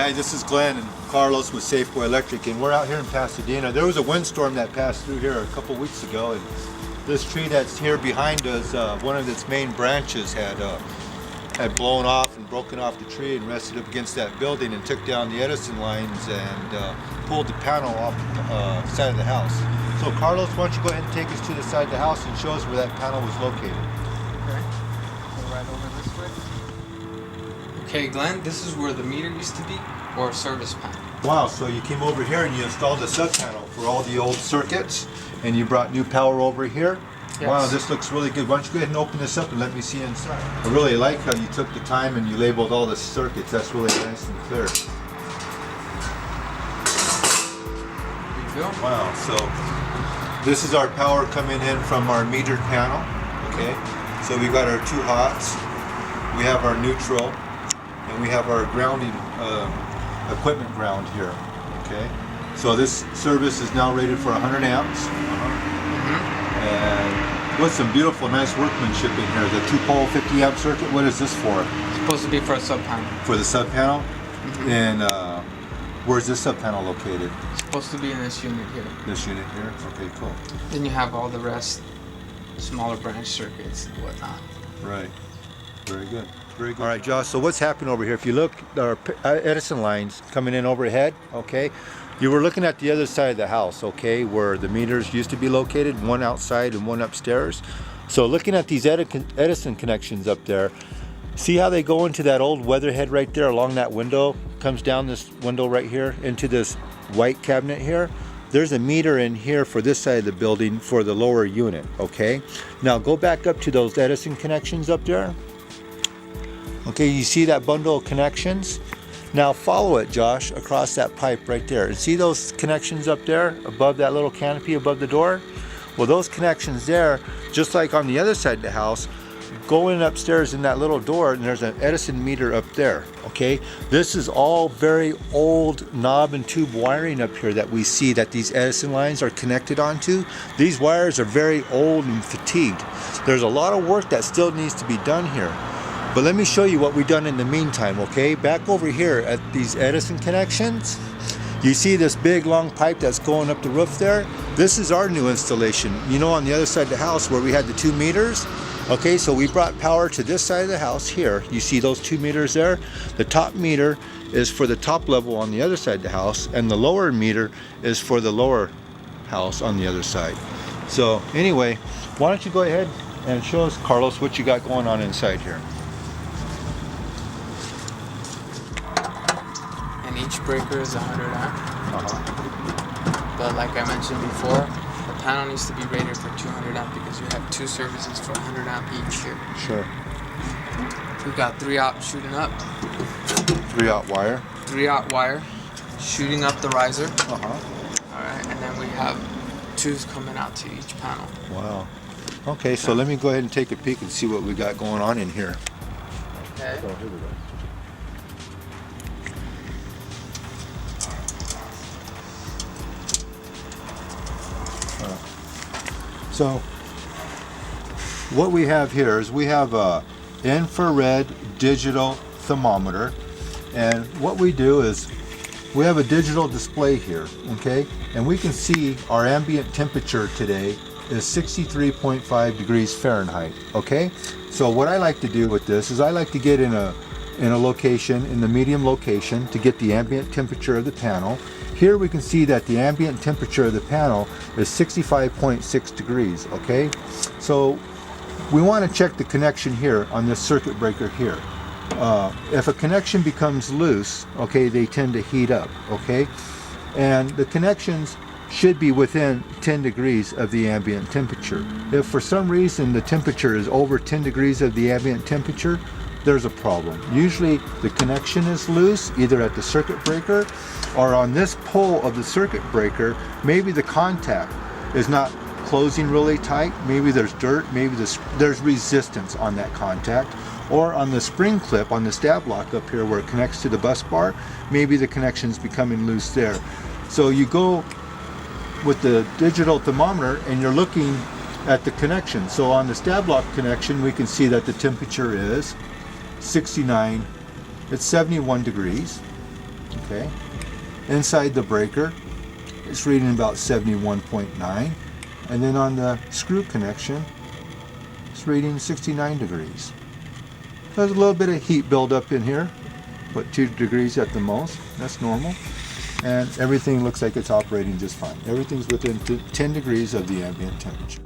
Hi, this is Glenn and Carlos with Safeway Electric, and we're out here in Pasadena. There was a windstorm that passed through here a couple weeks ago, and this tree that's here behind us, one of its main branches had blown off and broken off the tree and rested up against that building and took down the Edison lines and pulled the panel off the side of the house. So Carlos, why don't you go ahead and take us to the side of the house and show us where that panel was located. Okay, go right over this way. Okay, Glenn, this is where the meter used to be, or service panel. Wow, so you came over here and you installed a sub panel for all the old circuits, and you brought new power over here. Yes. Wow, this looks really good. Why don't you go ahead and open this up and let me see inside. I really like how you took the time and you labeled all the circuits. That's really nice and clear. There you go. Wow, so this is our power coming in from our metered panel. Okay, so we got our two hots, we have our neutral, and we have our grounding equipment ground here. Okay, so this service is now rated for 100 amps. And with some beautiful, nice workmanship in here. The 2-pole 50 amp circuit. What is this for? It's supposed to be for a sub panel. For the sub panel. And where's this sub panel located? It's supposed to be in this unit here. This unit here. Okay, cool. Then you have all the rest, smaller branch circuits and whatnot. Right. Very good. Very good. All right, Josh. So what's happening over here? If you look, our Edison lines coming in overhead. Okay. You were looking at the other side of the house, okay, where the meters used to be located, one outside and one upstairs. So looking at these Edison connections up there, see how they go into that old weatherhead right there along that window, comes down this window right here into this white cabinet here. There's a meter in here for this side of the building for the lower unit, okay? Now go back up to those Edison connections up there. Okay, you see that bundle of connections? Now follow it, Josh, across that pipe right there. And see those connections up there above that little canopy above the door? Well, those connections there, just like on the other side of the house, go in upstairs in that little door and there's an Edison meter up there, okay? This is all very old knob and tube wiring up here that we see that these Edison lines are connected onto. These wires are very old and fatigued. There's a lot of work that still needs to be done here. But let me show you what we've done in the meantime, okay? Back over here at these Edison connections, you see this big long pipe that's going up the roof there? This is our new installation. You know, on the other side of the house where we had the 2 meters? Okay, so we brought power to this side of the house here. You see those 2 meters there? The top meter is for the top level on the other side of the house, and the lower meter is for the lower house on the other side. So anyway, why don't you go ahead and show us, Carlos, what you got going on inside here. Each breaker is 100 amp. But like I mentioned before, the panel needs to be rated for 200 amp because you have 2 services for 100 amp each here. Sure. We've got 3-aught shooting up. 3-aught wire. 3-aught wire shooting up the riser. Alright, and then we have 2s coming out to each panel. Wow. Okay, so let me go ahead and take a peek and see what we got going on in here. Okay. So here we go. So what we have here is we have a infrared digital thermometer, and what we do is we have a digital display here, okay, and we can see our ambient temperature today is 63.5 degrees Fahrenheit, okay. So what I like to do with this is I like to get in a location, in the medium location, to get the ambient temperature of the panel. Here we can see that the ambient temperature of the panel is 65.6 degrees, okay? So we want to check the connection here on this circuit breaker here. If a connection becomes loose, okay, they tend to heat up, okay? And the connections should be within 10 degrees of the ambient temperature. If for some reason the temperature is over 10 degrees of the ambient temperature, there's a problem. Usually the connection is loose, either at the circuit breaker or on this pole of the circuit breaker. Maybe the contact is not closing really tight, maybe there's dirt, maybe there's resistance on that contact, or on the spring clip on the stab block up here where it connects to the bus bar, maybe the connection's becoming loose there. So you go with the digital thermometer and you're looking at the connection. So on the stab block connection we can see that the temperature is 69, it's 71 degrees. Okay. Inside the breaker, it's reading about 71.9. And then on the screw connection, it's reading 69 degrees. There's a little bit of heat buildup in here, but 2 degrees at the most. That's normal. And everything looks like it's operating just fine. Everything's within 10 degrees of the ambient temperature.